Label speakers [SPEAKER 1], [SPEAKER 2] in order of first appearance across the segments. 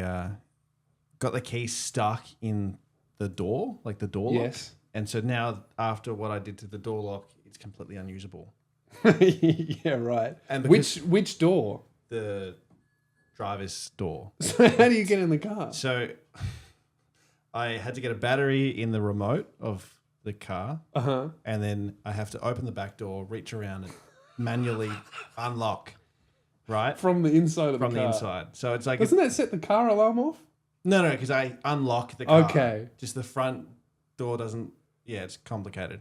[SPEAKER 1] I got the key stuck in the door, like the door lock.
[SPEAKER 2] Yes.
[SPEAKER 1] And so now after what I did to the door lock, it's completely unusable.
[SPEAKER 2] Yeah, right.
[SPEAKER 1] And
[SPEAKER 2] which door?
[SPEAKER 1] The driver's door.
[SPEAKER 2] So how do you get in the car?
[SPEAKER 1] So I had to get a battery in the remote of the car.
[SPEAKER 2] Uh-huh.
[SPEAKER 1] And then I have to open the back door, reach around and manually unlock, right?
[SPEAKER 2] From the inside of the car.
[SPEAKER 1] From the inside. So it's like...
[SPEAKER 2] Doesn't that set the car alarm off?
[SPEAKER 1] No, because I unlock the car.
[SPEAKER 2] Okay.
[SPEAKER 1] Just the front door doesn't... Yeah, it's complicated.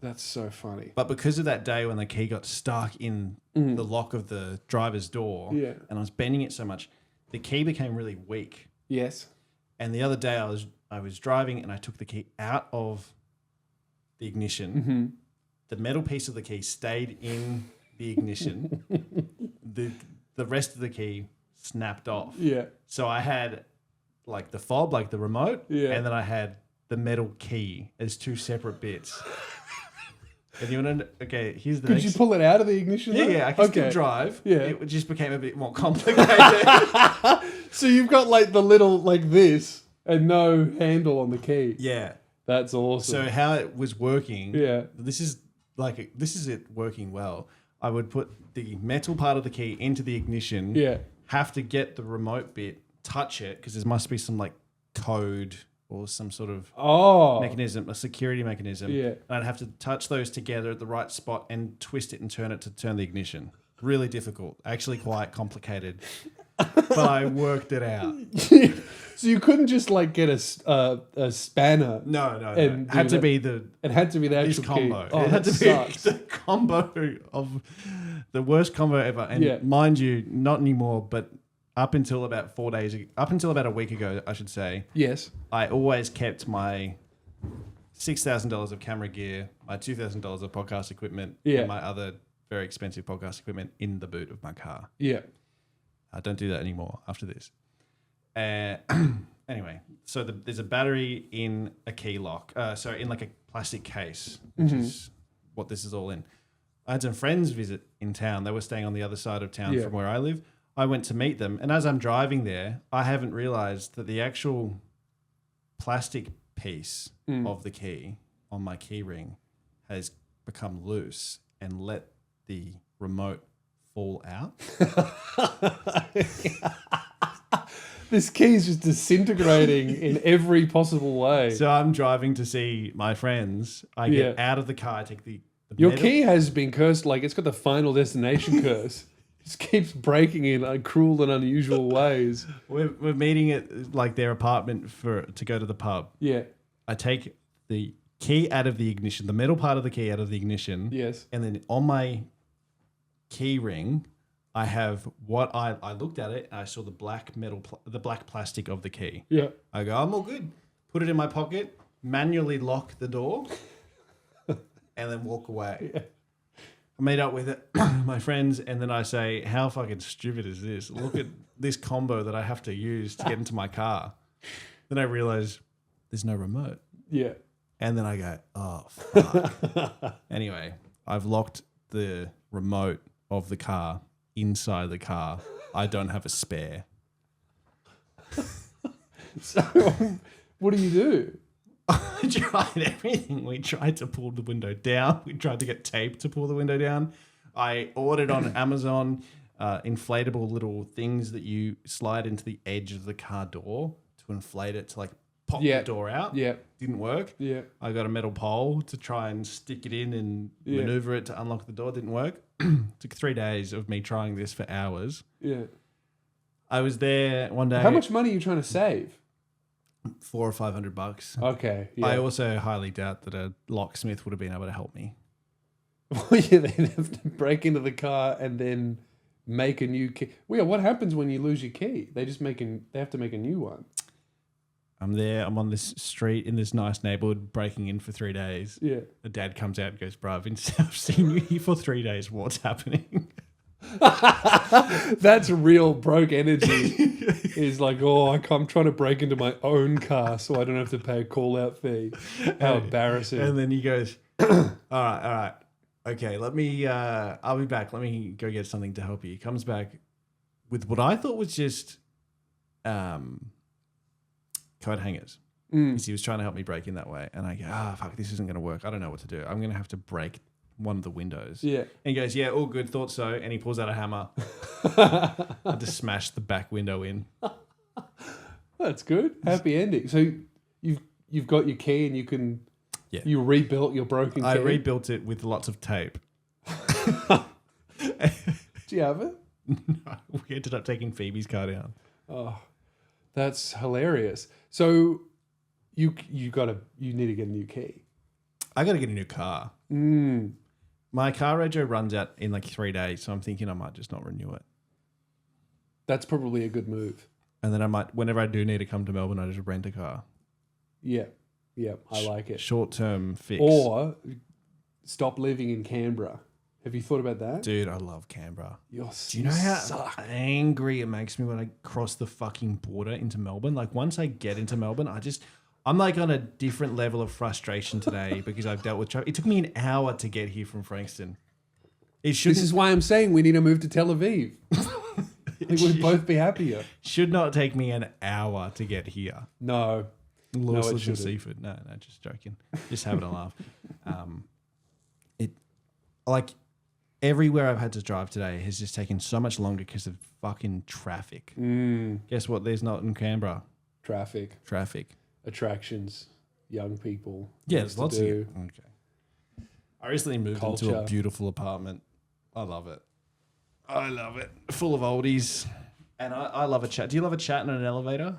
[SPEAKER 2] That's so funny.
[SPEAKER 1] But because of that day when the key got stuck in the lock of the driver's door and I was bending it so much, the key became really weak.
[SPEAKER 2] Yes.
[SPEAKER 1] And the other day I was driving and I took the key out of the ignition. Mm-hmm. The metal piece of the key stayed in the ignition. the rest of the key snapped off. Yeah. So I had like the fob, like the remote, and then I had the metal key as two separate bits. And you want to? Okay, here's the.
[SPEAKER 2] Could you pull it out of the ignition?
[SPEAKER 1] Yeah, I can still drive. Yeah, it just became a bit more complicated.
[SPEAKER 2] So you've got like the little like this and no handle on the key.
[SPEAKER 1] Yeah,
[SPEAKER 2] that's awesome.
[SPEAKER 1] So how it was working?
[SPEAKER 2] Yeah,
[SPEAKER 1] this is it working well. I would put the metal part of the key into the ignition. Yeah, have to get the remote bit, touch it because there must be some like code or some sort of mechanism, a security mechanism. Yeah. And I'd have to touch those together at the right spot and twist it and turn it to turn the ignition. Really difficult. Actually quite complicated. But I worked it out.
[SPEAKER 2] So you couldn't just like get a spanner.
[SPEAKER 1] No. It had to be the
[SPEAKER 2] actual
[SPEAKER 1] combo.
[SPEAKER 2] Key. Oh,
[SPEAKER 1] it had to be the combo of the worst combo ever. And mind you, not anymore, but up until about a week ago, I should say. Yes. I always kept my $6,000 of camera gear, my $2,000 of podcast equipment, and my other very expensive podcast equipment in the boot of my car. Yeah. I don't do that anymore after this. Anyway, so there's a battery in a key lock. In like a plastic case, which is what this is all in. I had some friends visit in town. They were staying on the other side of town from where I live. I went to meet them, and as I'm driving there, I haven't realized that the actual plastic piece of the key on my key ring has become loose and let the remote fall out.
[SPEAKER 2] This key is just disintegrating in every possible way.
[SPEAKER 1] So I'm driving to see my friends. I get out of the car, I take the
[SPEAKER 2] Your key has been cursed, like it's got the Final Destination curse. Just keeps breaking in cruel and unusual ways.
[SPEAKER 1] We're meeting at like their apartment to go to the pub. Yeah. I take the key out of the ignition, the metal part of the key out of the ignition. Yes. And then on my key ring, I have what I looked at it and I saw the black black plastic of the key. Yeah. I go, I'm all good. Put it in my pocket, manually lock the door, and then walk away. Yeah. I meet up with my friends, and then I say, how fucking stupid is this? Look at this combo that I have to use to get into my car. Then I realize there's no remote. Yeah. And then I go, oh, fuck. Anyway, I've locked the remote of the car inside the car. I don't have a spare.
[SPEAKER 2] So what do you do?
[SPEAKER 1] I tried everything. We tried to pull the window down. We tried to get tape to pull the window down. I ordered on Amazon inflatable little things that you slide into the edge of the car door to inflate it to like pop the door out. Yeah. Didn't work. Yeah. I got a metal pole to try and stick it in and maneuver it to unlock the door. Didn't work. Took 3 days of me trying this for hours. Yeah. I was there one day.
[SPEAKER 2] How much money are you trying to save?
[SPEAKER 1] $400 or $500.
[SPEAKER 2] Okay. Yeah.
[SPEAKER 1] I also highly doubt that a locksmith would have been able to help me.
[SPEAKER 2] Well, yeah, they'd have to break into the car and then make a new key. Well, yeah, what happens when you lose your key? They have to make a new one.
[SPEAKER 1] I'm there. I'm on this street in this nice neighborhood, breaking in for 3 days. Yeah. The dad comes out and goes, "Bruv, I've seen you here for 3 days. What's happening?"
[SPEAKER 2] That's real broke energy. Is like, I'm trying to break into my own car so I don't have to pay a call out fee. How embarrassing.
[SPEAKER 1] And then he goes, all right. Okay, I'll be back. Let me go get something to help you. He comes back with what I thought was just coat hangers. Because he was trying to help me break in that way. And I go, fuck, this isn't going to work. I don't know what to do. I'm going to have to break one of the windows.
[SPEAKER 2] Yeah.
[SPEAKER 1] And he goes, yeah, all good. Thought so. And he pulls out a hammer. I just smashed the back window in.
[SPEAKER 2] That's good. Happy ending. So you've got your key and you can...
[SPEAKER 1] Yeah.
[SPEAKER 2] You rebuilt your broken key?
[SPEAKER 1] I rebuilt it with lots of tape.
[SPEAKER 2] Do you have it?
[SPEAKER 1] No. We ended up taking Phoebe's car down.
[SPEAKER 2] Oh, that's hilarious. So you need to get a new key.
[SPEAKER 1] I got to get a new car. My car rego runs out in like 3 days, so I'm thinking I might just not renew it.
[SPEAKER 2] That's probably a good move.
[SPEAKER 1] And then I might, whenever I do need to come to Melbourne, I just rent a car.
[SPEAKER 2] Yeah. Yeah, I like it.
[SPEAKER 1] Short-term fix.
[SPEAKER 2] Or stop living in Canberra. Have you thought about that?
[SPEAKER 1] Dude, I love Canberra.
[SPEAKER 2] Do
[SPEAKER 1] you know how angry it makes me when I cross the fucking border into Melbourne? Like once I get into Melbourne, I'm like on a different level of frustration today because I've dealt with traffic. It took me an hour to get here from Frankston.
[SPEAKER 2] This is why I'm saying we need to move to Tel Aviv. I think we'd both be happier.
[SPEAKER 1] Should not take me an hour to get here.
[SPEAKER 2] No.
[SPEAKER 1] Lawless and seafood. No, just joking. Just having a laugh. It like everywhere I've had to drive today has just taken so much longer because of fucking traffic. Guess what? There's not in Canberra.
[SPEAKER 2] Traffic. Attractions. Young people.
[SPEAKER 1] Yeah, there's lots of you. Okay. I recently moved into a beautiful apartment. I love it. Full of oldies. And I love a chat. Do you love a chat in an elevator?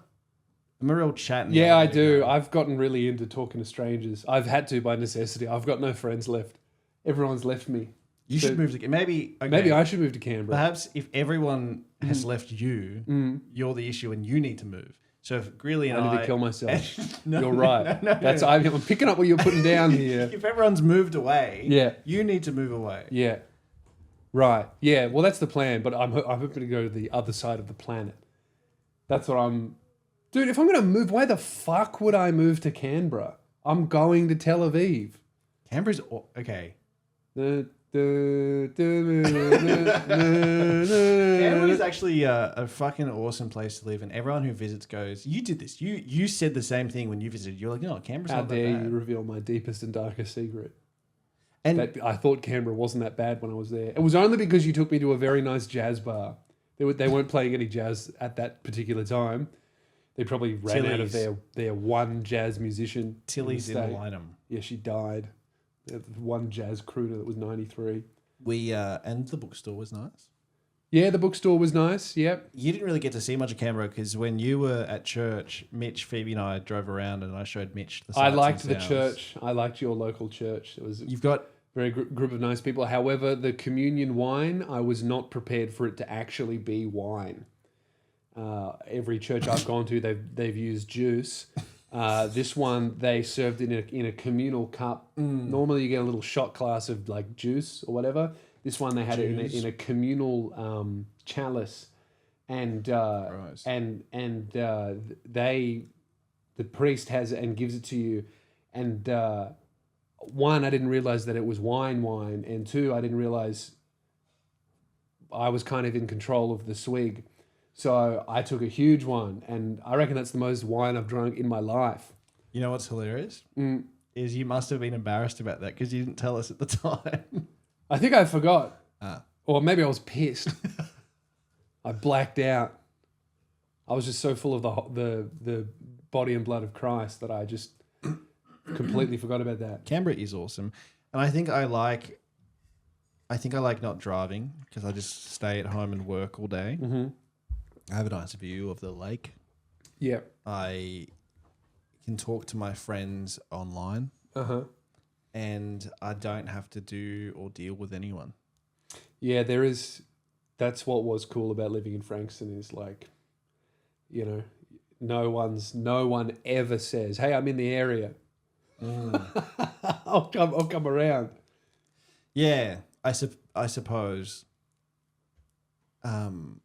[SPEAKER 1] I'm a real chat.
[SPEAKER 2] Yeah, I do. I've gotten really into talking to strangers. I've had to by necessity. I've got no friends left. Everyone's left me.
[SPEAKER 1] You should move to maybe
[SPEAKER 2] I should move to Canberra.
[SPEAKER 1] Perhaps if everyone has left you, you're the issue and you need to move. So if Greeley and I
[SPEAKER 2] need to kill myself. You're right. No. I'm picking up what you're putting down here.
[SPEAKER 1] If everyone's moved away, you need to move away.
[SPEAKER 2] Yeah. Right. Yeah. Well, that's the plan. But I'm hoping to go to the other side of the planet. That's what I'm. Dude, if I'm going to move, why the fuck would I move to Canberra? I'm going to Tel Aviv.
[SPEAKER 1] Canberra's okay.
[SPEAKER 2] Canberra
[SPEAKER 1] is actually a fucking awesome place to live, and everyone who visits goes, you did this. You said the same thing when you visited. You're like, no, Canberra's not that bad.
[SPEAKER 2] How dare you reveal my deepest and darkest secret? And I thought Canberra wasn't that bad when I was there. It was only because you took me to a very nice jazz bar. They weren't playing any jazz at that particular time. They probably ran out of their one jazz musician.
[SPEAKER 1] Tilly's in Lynham.
[SPEAKER 2] Yeah, she died. One jazz crooner that was 93.
[SPEAKER 1] And the bookstore was nice.
[SPEAKER 2] Yeah, the bookstore was nice. Yep.
[SPEAKER 1] You didn't really get to see much of Canberra because when you were at church, Mitch, Phoebe, and I drove around, and I showed Mitch the sights.
[SPEAKER 2] I liked the church. I liked your local church.
[SPEAKER 1] You've got
[SPEAKER 2] very group of nice people. However, the communion wine, I was not prepared for it to actually be wine. Every church I've gone to, they've used juice. This one they served in a communal cup. Normally you get a little shot glass of like juice or whatever. This one they had it in a communal chalice, and the priest has it and gives it to you. And one, I didn't realize that it was wine, and two, I didn't realize I was kind of in control of the swig. So I took a huge one, and I reckon that's the most wine I've drunk in my life.
[SPEAKER 1] You know what's hilarious? Is you must have been embarrassed about that because you didn't tell us at the time.
[SPEAKER 2] I think I forgot. Or maybe I was pissed. I blacked out. I was just so full of the body and blood of Christ that I just completely forgot about that.
[SPEAKER 1] Canberra is awesome. And I think I like not driving because I just stay at home and work all day. Mm-hmm. I have a nice view of the lake.
[SPEAKER 2] Yeah. I
[SPEAKER 1] can talk to my friends online.
[SPEAKER 2] Uh-huh.
[SPEAKER 1] And I don't have to do or deal with anyone.
[SPEAKER 2] Yeah, that's what was cool about living in Frankston is like, you know, no one ever says, "Hey, I'm in the area." I'll come around.
[SPEAKER 1] Yeah, I suppose. Can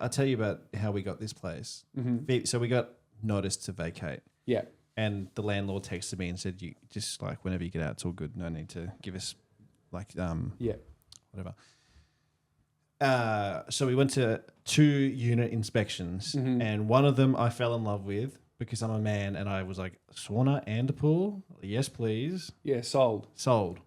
[SPEAKER 1] I tell you about how we got this place? Mm-hmm. So we got notice to vacate.
[SPEAKER 2] Yeah.
[SPEAKER 1] And the landlord texted me and said, "You just like whenever you get out, it's all good. No need to give us whatever." So we went to 2 unit inspections, and one of them I fell in love with because I'm a man, and I was like, sauna and a pool? Yes, please.
[SPEAKER 2] Yeah, sold.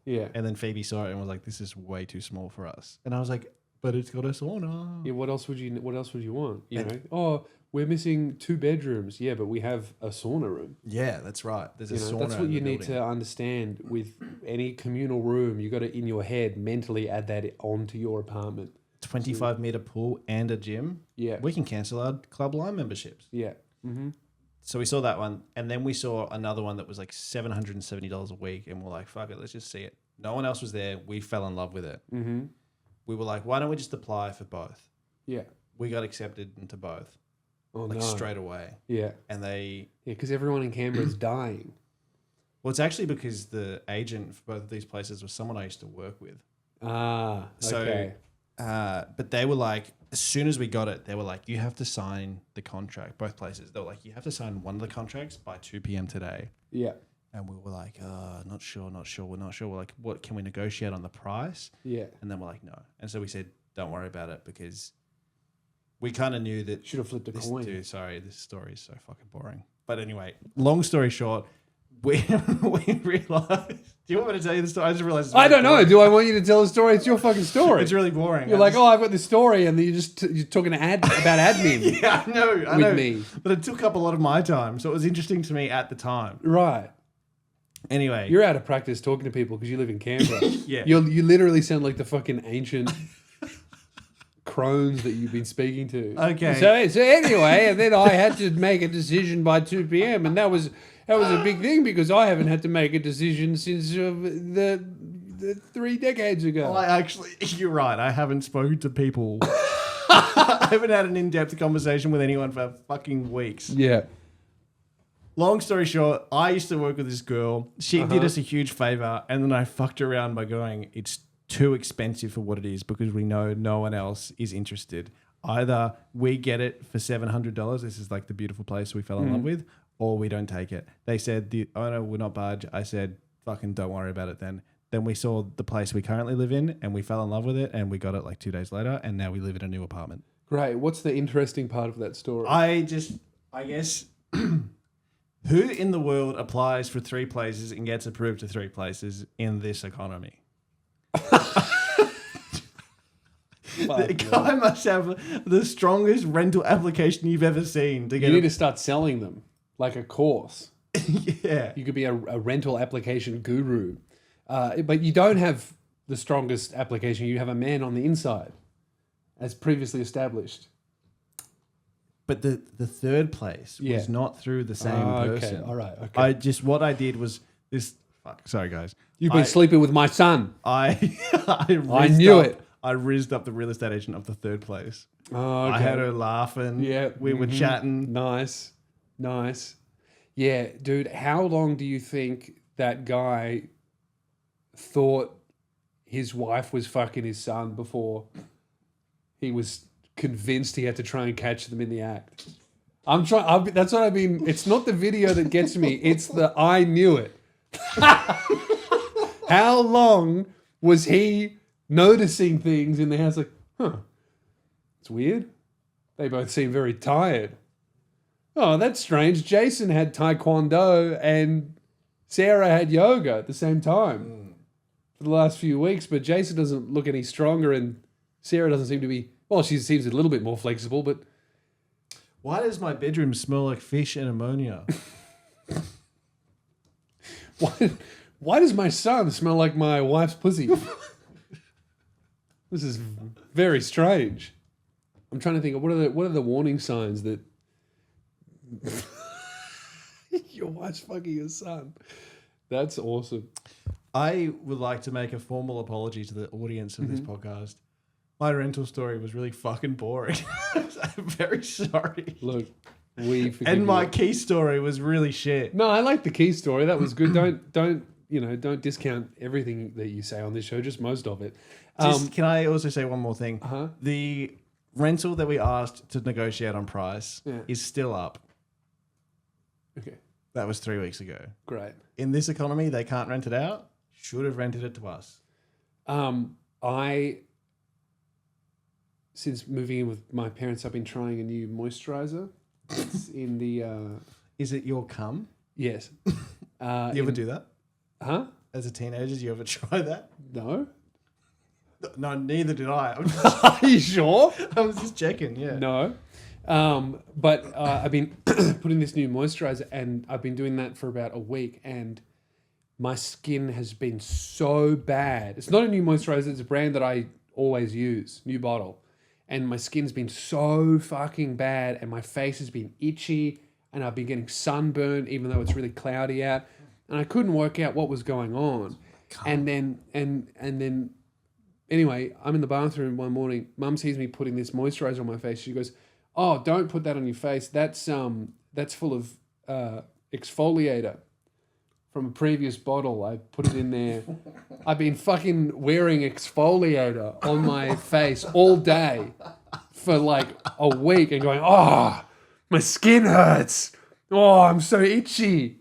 [SPEAKER 2] Yeah.
[SPEAKER 1] And then Phoebe saw it and was like, this is way too small for us. And I was like, but it's got a sauna.
[SPEAKER 2] Yeah, what else would you want? You know? Oh, we're missing 2 bedrooms. Yeah, but we have a sauna room.
[SPEAKER 1] Yeah, that's right. There's a sauna.
[SPEAKER 2] That's what you need to understand with any communal room. You got to, in your head, mentally add that onto your apartment.
[SPEAKER 1] 25-meter pool and a gym.
[SPEAKER 2] Yeah.
[SPEAKER 1] We can cancel our Club Lime memberships.
[SPEAKER 2] Yeah. Mm-hmm.
[SPEAKER 1] So we saw that one, and then we saw another one that was like $770 a week, and we're like, fuck it, let's just see it. No one else was there. We fell in love with it.
[SPEAKER 2] Mm-hmm.
[SPEAKER 1] We were like, why don't we just apply for both?
[SPEAKER 2] Yeah.
[SPEAKER 1] We got accepted into both.
[SPEAKER 2] Oh,
[SPEAKER 1] like straight away.
[SPEAKER 2] Yeah.
[SPEAKER 1] And
[SPEAKER 2] Yeah, because everyone in Canberra is dying.
[SPEAKER 1] Well, it's actually because the agent for both of these places was someone I used to work with.
[SPEAKER 2] Ah, okay.
[SPEAKER 1] But they were like, as soon as we got it, they were like, you have to sign the contract. Both places. They were like, you have to sign one of the contracts by 2 p.m. today.
[SPEAKER 2] Yeah.
[SPEAKER 1] And we were like, not sure. We're not sure. We're like, what, can we negotiate on the price?
[SPEAKER 2] Yeah.
[SPEAKER 1] And then we're like, no. And so we said, don't worry about it, because we kind of knew that.
[SPEAKER 2] Should have flipped a coin.
[SPEAKER 1] Dude, sorry, this story is so fucking boring. But anyway, long story short, we realized. Do you want me to tell you the story? I just realized.
[SPEAKER 2] I don't know. Do I want you to tell the story? It's your fucking story.
[SPEAKER 1] It's really boring.
[SPEAKER 2] You're like, I've got this story, and then you're talking about admin.
[SPEAKER 1] Yeah, I know.
[SPEAKER 2] With me.
[SPEAKER 1] But it took up a lot of my time, so it was interesting to me at the time.
[SPEAKER 2] Right.
[SPEAKER 1] Anyway,
[SPEAKER 2] you're out of practice talking to people because you live in Canberra.
[SPEAKER 1] Yeah.
[SPEAKER 2] You literally sound like the fucking ancient crones that you've been speaking to.
[SPEAKER 1] Okay.
[SPEAKER 2] So anyway, and then I had to make a decision by 2 p.m. and that was a big thing because I haven't had to make a decision since the 3 decades ago.
[SPEAKER 1] Well, you're right. I haven't spoken to people. I haven't had an in-depth conversation with anyone for fucking weeks.
[SPEAKER 2] Yeah.
[SPEAKER 1] Long story short, I used to work with this girl. She did us a huge favor, and then I fucked around by going, it's too expensive for what it is because we know no one else is interested. Either we get it for $700, this is like the beautiful place we fell in love with, or we don't take it. They said, oh no, we're not budge. I said, fucking don't worry about it then. Then we saw the place we currently live in, and we fell in love with it, and we got it like 2 days later, and now we live in a new apartment.
[SPEAKER 2] Great. What's the interesting part of that story?
[SPEAKER 1] I guess... Who in the world applies for 3 places and gets approved to 3 places in this economy? The guy must have the strongest rental application you've ever seen. You
[SPEAKER 2] need to start selling them like a course.
[SPEAKER 1] Yeah.
[SPEAKER 2] You could be a rental application guru. But you don't have the strongest application. You have a man on the inside, as previously established.
[SPEAKER 1] But the 3rd place was not through the same person.
[SPEAKER 2] Okay, all right. Okay.
[SPEAKER 1] What I did was this. Fuck, sorry guys.
[SPEAKER 2] You've been sleeping with my son.
[SPEAKER 1] I
[SPEAKER 2] knew it.
[SPEAKER 1] I rizzed up the real estate agent of the 3rd place.
[SPEAKER 2] Oh, okay.
[SPEAKER 1] I had her laughing.
[SPEAKER 2] Yeah,
[SPEAKER 1] we were chatting.
[SPEAKER 2] Nice. Yeah, dude. How long do you think that guy thought his wife was fucking his son before he was convinced he had to try and catch them in the act? That's what I mean. It's not the video that gets me. It's the I knew it. How long was he noticing things in the house? Like, it's weird. They both seem very tired. Oh, that's strange. Jason had taekwondo and Sarah had yoga at the same time for the last few weeks, but Jason doesn't look any stronger and Sarah doesn't seem to be. Well, she seems a little bit more flexible, but...
[SPEAKER 1] Why does my bedroom smell like fish and ammonia?
[SPEAKER 2] Why does my son smell like my wife's pussy? This is very strange. I'm trying to think of what are the warning signs that your wife's fucking your son. That's awesome.
[SPEAKER 1] I would like to make a formal apology to the audience of this podcast. My rental story was really fucking boring. I'm very sorry.
[SPEAKER 2] Look, we forgive
[SPEAKER 1] and my
[SPEAKER 2] you.
[SPEAKER 1] key story was really shit.
[SPEAKER 2] No, I like the key story. That was good. Don't discount everything that you say on this show. Just most of it.
[SPEAKER 1] Can I also say one more thing?
[SPEAKER 2] Uh-huh.
[SPEAKER 1] The rental that we asked to negotiate on price is still up.
[SPEAKER 2] Okay.
[SPEAKER 1] That was 3 weeks ago.
[SPEAKER 2] Great.
[SPEAKER 1] In this economy, they can't rent it out. Should have rented it to us.
[SPEAKER 2] I since moving in with my parents, I've been trying a new moisturizer. It's in the...
[SPEAKER 1] Is it your cum?
[SPEAKER 2] Yes.
[SPEAKER 1] Do you ever do that?
[SPEAKER 2] Huh?
[SPEAKER 1] As a teenager, did you ever try that?
[SPEAKER 2] No.
[SPEAKER 1] No, neither did I.
[SPEAKER 2] Are you sure?
[SPEAKER 1] I was just checking, yeah.
[SPEAKER 2] No. But I've been putting this new moisturizer, and I've been doing that for about a week, and my skin has been so bad. It's not a new moisturizer. It's a brand that I always use, new bottle. And my skin's been so fucking bad, and my face has been itchy, and I've been getting sunburned even though it's really cloudy out. And I couldn't work out what was going on. And then anyway, I'm in the bathroom one morning. Mum sees me putting this moisturizer on my face. She goes, "Oh, don't put that on your face. That's full of exfoliator from a previous bottle. I put it in there." I've been fucking wearing exfoliator on my face all day for like a week and going, "Oh, my skin hurts. Oh, I'm so itchy."